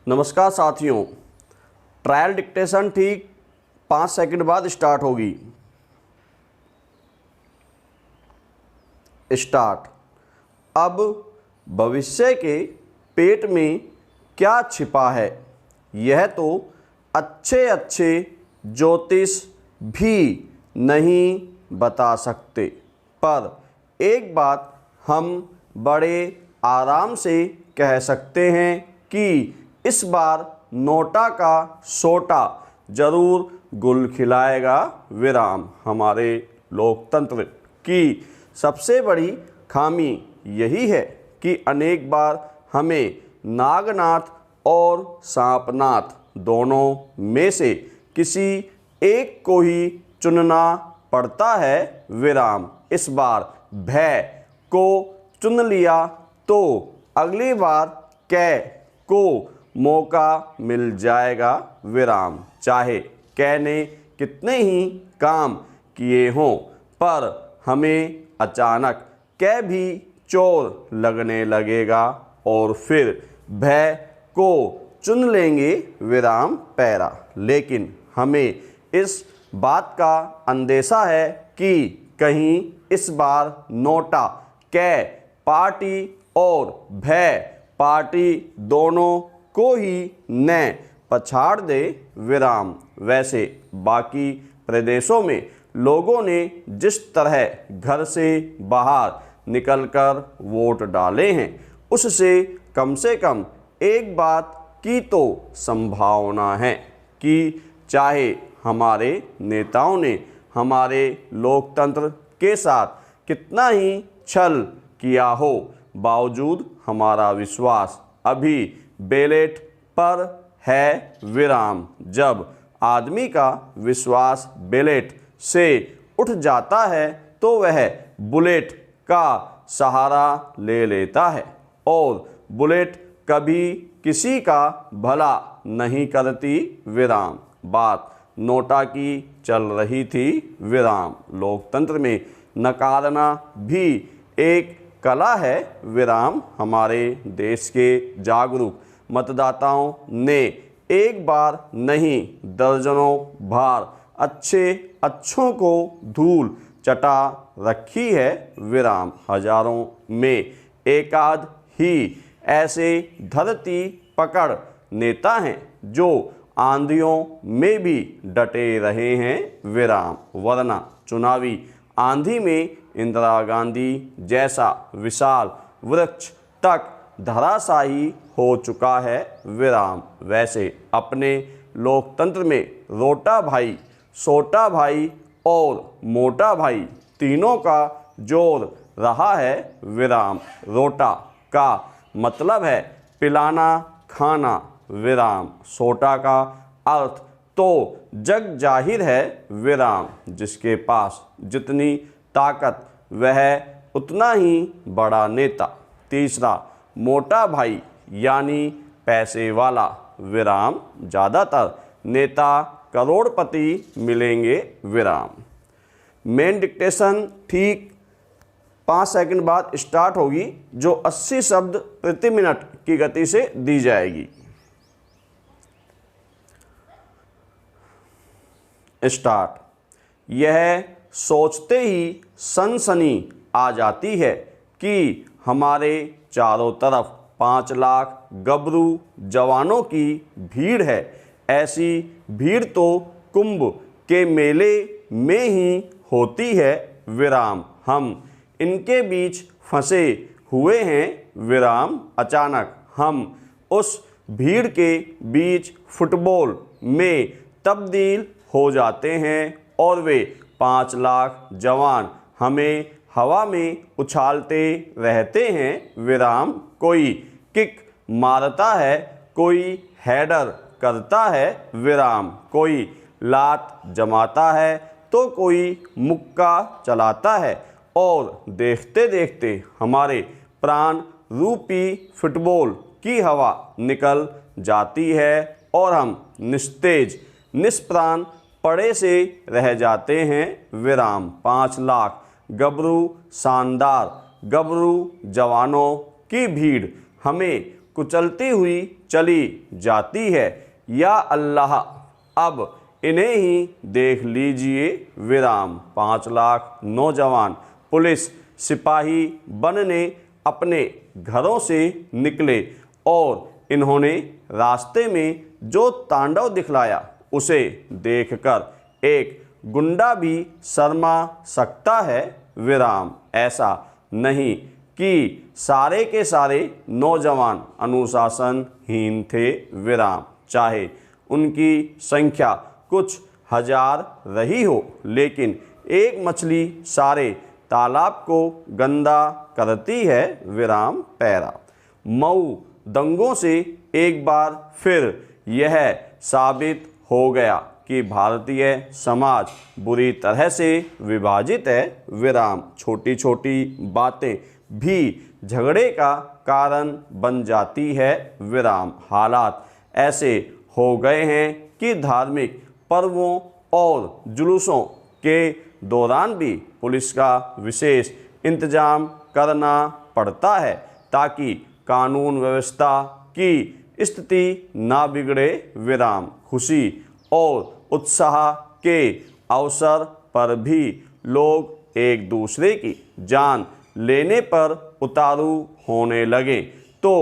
नमस्कार साथियों, trial dictation ठीक 5 सेकंड बाद स्टार्ट होगी। स्टार्ट। अब भविष्य के पेट में क्या छिपा है, यह तो अच्छे अच्छे ज्योतिष भी नहीं बता सकते, पर एक बात हम बड़े आराम से कह सकते हैं कि इस बार नोटा का सोटा जरूर गुल खिलाएगा। विराम। हमारे लोकतंत्र की सबसे बड़ी खामी यही है कि अनेक बार हमें नागनाथ और सांपनाथ दोनों में से किसी एक को ही चुनना पड़ता है। विराम। इस बार भय को चुन लिया तो अगली बार कै को मौका मिल जाएगा। विराम। चाहे कै ने कितने ही काम किए हों, पर हमें अचानक कै भी चोर लगने लगेगा और फिर भय को चुन लेंगे। विराम पैरा। लेकिन हमें इस बात का अंदेशा है कि कहीं इस बार नोटा कै पार्टी और भय पार्टी दोनों को ही न पछाड़ दे। विराम। वैसे बाकी प्रदेशों में लोगों ने जिस तरह घर से बाहर निकलकर वोट डाले हैं, उससे कम से कम एक बात की तो संभावना है कि चाहे हमारे नेताओं ने हमारे लोकतंत्र के साथ कितना ही छल किया हो, बावजूद हमारा विश्वास अभी बैलेट पर है। विराम। जब आदमी का विश्वास बैलेट से उठ जाता है तो वह बुलेट का सहारा ले लेता है, और बुलेट कभी किसी का भला नहीं करती। विराम। बात नोटा की चल रही थी। विराम। लोकतंत्र में नकारना भी एक कला है। विराम। हमारे देश के जागरूक मतदाताओं ने एक बार नहीं दर्जनों बार अच्छों को धूल चटा रखी है। विराम। हजारों में एकाध ही ऐसे धरती पकड़ नेता हैं जो आंधियों में भी डटे रहे हैं। विराम। वरना चुनावी आंधी में इंदिरा गांधी जैसा विशाल वृक्ष तक धराशायी हो चुका है। विराम। वैसे अपने लोकतंत्र में रोटा भाई, सोटा भाई और मोटा भाई तीनों का जोर रहा है। विराम। रोटा का मतलब है पिलाना खाना। विराम। सोटा का अर्थ तो जग जाहिर है। विराम। जिसके पास जितनी ताकत वह उतना ही बड़ा नेता। तीसरा, मोटा भाई यानी पैसे वाला। विराम। ज़्यादातर नेता करोड़पति मिलेंगे। विराम। मेन डिक्टेशन ठीक 5 सेकंड बाद स्टार्ट होगी, जो 80 शब्द प्रति मिनट की गति से दी जाएगी। स्टार्ट। यह सोचते ही सनसनी आ जाती है कि हमारे चारों तरफ 5 लाख गबरू जवानों की भीड़ है। ऐसी भीड़ तो कुंभ के मेले में ही होती है। विराम। हम इनके बीच फंसे हुए हैं। विराम। अचानक हम उस भीड़ के बीच फुटबॉल में तब्दील हो जाते हैं और वे 5 लाख जवान हमें हवा में उछालते रहते हैं। विराम। कोई किक मारता है, कोई हेडर करता है। विराम। कोई लात जमाता है तो कोई मुक्का चलाता है, और देखते देखते हमारे प्राण रूपी फुटबॉल की हवा निकल जाती है और हम निस्तेज निष्प्राण पड़े से रह जाते हैं। विराम। 5 लाख गबरू शानदार गबरू जवानों की भीड़ हमें कुचलती हुई चली जाती है। या अल्लाह, अब इन्हें ही देख लीजिए विराम। 5 लाख नौजवान पुलिस सिपाही बनने अपने घरों से निकले और इन्होंने रास्ते में जो तांडव दिखलाया उसे देखकर एक गुंडा भी शर्मा सकता है विराम। ऐसा नहीं कि सारे के सारे नौजवान अनुशासनहीन थे विराम, चाहे उनकी संख्या कुछ हजार रही हो, लेकिन एक मछली सारे तालाब को गंदा करती है विराम पैरा। मऊ दंगों से एक बार फिर यह साबित हो गया कि भारतीय समाज बुरी तरह से विभाजित है विराम। छोटी छोटी बातें भी झगड़े का कारण बन जाती है विराम। हालात ऐसे हो गए हैं कि धार्मिक पर्वों और जुलूसों के दौरान भी पुलिस का विशेष इंतजाम करना पड़ता है ताकि कानून व्यवस्था की स्थिति ना बिगड़े विराम। खुशी और उत्साह के अवसर पर भी लोग एक दूसरे की जान लेने पर उतारू होने लगे तो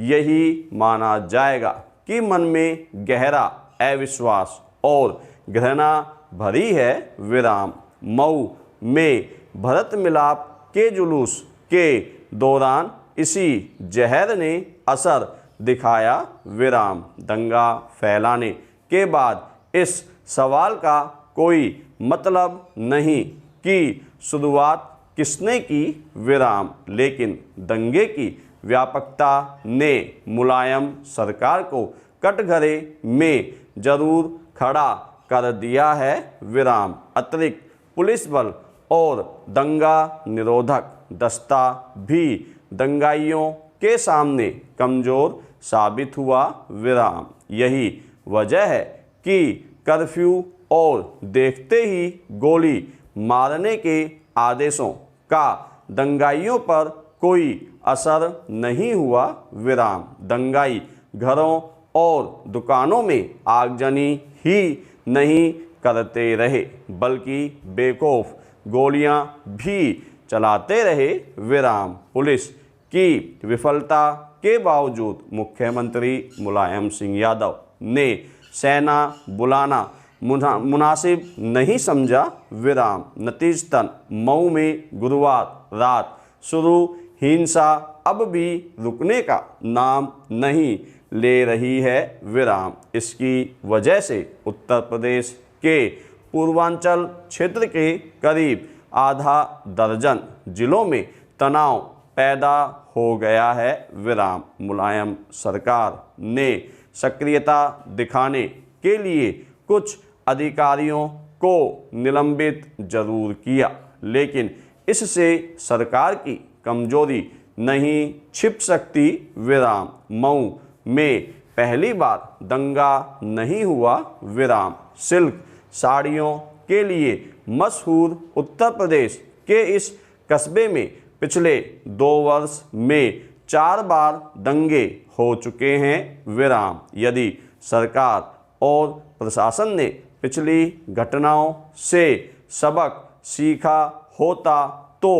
यही माना जाएगा कि मन में गहरा अविश्वास और घृणा भरी है विराम। मऊ में भरत मिलाप के जुलूस के दौरान इसी जहर ने असर दिखाया विराम। दंगा फैलाने के बाद इस सवाल का कोई मतलब नहीं कि शुरुआत किसने की विराम, लेकिन दंगे की व्यापकता ने मुलायम सरकार को कटघरे में जरूर खड़ा कर दिया है विराम। अतिरिक्त पुलिस बल और दंगा निरोधक दस्ता भी दंगाइयों के सामने कमज़ोर साबित हुआ विराम। यही वजह है कि कर्फ्यू और देखते ही गोली मारने के आदेशों का दंगाइयों पर कोई असर नहीं हुआ विराम। दंगाई घरों और दुकानों में आगजनी ही नहीं करते रहे बल्कि बेखौफ गोलियां भी चलाते रहे विराम। पुलिस की विफलता के बावजूद मुख्यमंत्री मुलायम सिंह यादव ने सेना बुलाना मुनासिब नहीं समझा विराम। नतीजतन मऊ में गुरुवार रात शुरू हिंसा अब भी रुकने का नाम नहीं ले रही है विराम। इसकी वजह से उत्तर प्रदेश के पूर्वांचल क्षेत्र के करीब आधा दर्जन जिलों में तनाव पैदा हो गया है विराम। मुलायम सरकार ने सक्रियता दिखाने के लिए कुछ अधिकारियों को निलंबित जरूर किया, लेकिन इससे सरकार की कमजोरी नहीं छिप सकती विराम। मऊ में पहली बार दंगा नहीं हुआ विराम। सिल्क साड़ियों के लिए मशहूर उत्तर प्रदेश के इस कस्बे में पिछले 2 वर्ष में 4 बार दंगे हो चुके हैं विराम। यदि सरकार और प्रशासन ने पिछली घटनाओं से सबक सीखा होता तो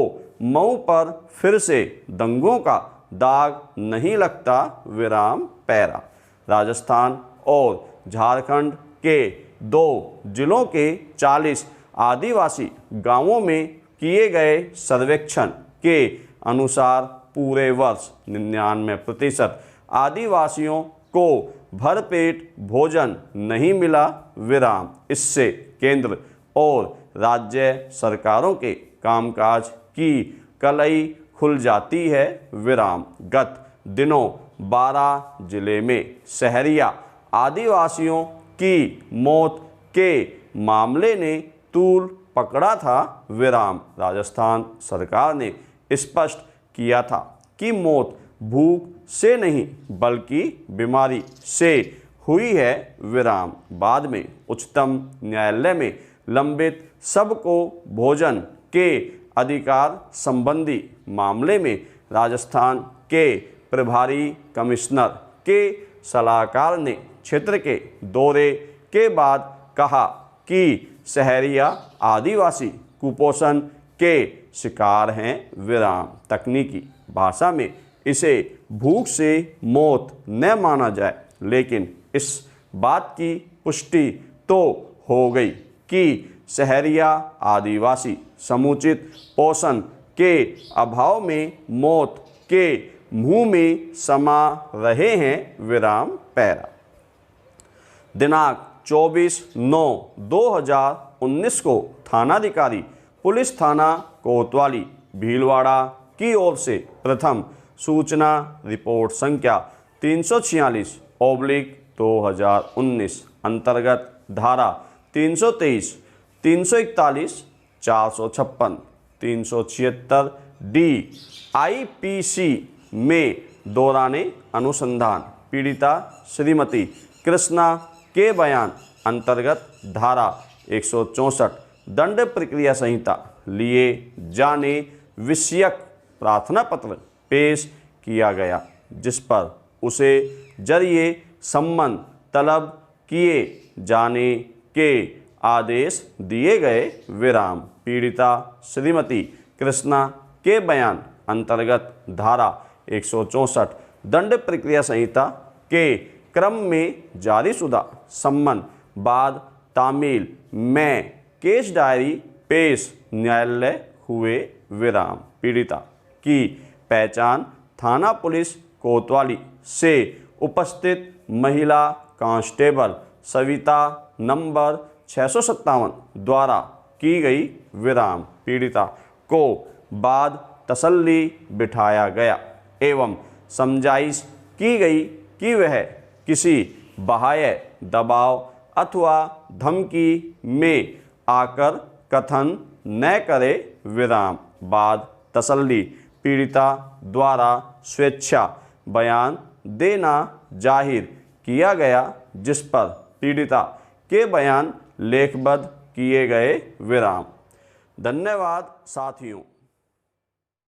मऊ पर फिर से दंगों का दाग नहीं लगता विराम पैरा। राजस्थान और झारखंड के 2 जिलों के 40 आदिवासी गांवों में किए गए सर्वेक्षण के अनुसार पूरे वर्ष 99% आदिवासियों को भरपेट भोजन नहीं मिला विराम। इससे केंद्र और राज्य सरकारों के कामकाज की कलई खुल जाती है विराम। गत दिनों 12 जिले में सहरिया आदिवासियों की मौत के मामले ने तूल पकड़ा था विराम। राजस्थान सरकार ने स्पष्ट किया था कि मौत भूख से नहीं बल्कि बीमारी से हुई है विराम। बाद में उच्चतम न्यायालय में लंबित सबको भोजन के अधिकार संबंधी मामले में राजस्थान के प्रभारी कमिश्नर के सलाहकार ने क्षेत्र के दौरे के बाद कहा कि शहरिया आदिवासी कुपोषण के शिकार हैं विराम। तकनीकी भाषा में इसे भूख से मौत न माना जाए, लेकिन इस बात की पुष्टि तो हो गई कि शहरिया आदिवासी समुचित पोषण के अभाव में मौत के मुंह में समा रहे हैं विराम पैरा। दिनांक 24/9/2019 को थानाधिकारी पुलिस थाना कोतवाली भीलवाड़ा की ओर से प्रथम सूचना रिपोर्ट संख्या 346/2019 अंतर्गत धारा 323, 341, 456, 376 डी IPC में दौराने अनुसंधान पीड़िता श्रीमती कृष्णा के बयान अंतर्गत धारा 164 दंड प्रक्रिया संहिता लिए जाने विषयक प्रार्थना पत्र पेश किया गया, जिस पर उसे जरिए सम्मन तलब किए जाने के आदेश दिए गए विराम। पीड़िता श्रीमती कृष्णा के बयान अंतर्गत धारा 164 दंड प्रक्रिया संहिता के क्रम में जारीशुदा सम्मन बाद तामील में केस डायरी पेश न्यायालय हुए विराम। पीड़िता की पहचान थाना पुलिस कोतवाली से उपस्थित महिला कांस्टेबल सविता नंबर 657 द्वारा की गई विराम। पीड़िता को बाद तसल्ली बिठाया गया एवं समझाइश की गई कि वह किसी बाह्य दबाव अथवा धमकी में आकर कथन न करे विराम। बाद तसल्ली पीड़िता द्वारा स्वेच्छा बयान देना जाहिर किया गया, जिस पर पीड़िता के बयान लेखबद्ध किए गए विराम। धन्यवाद साथियों।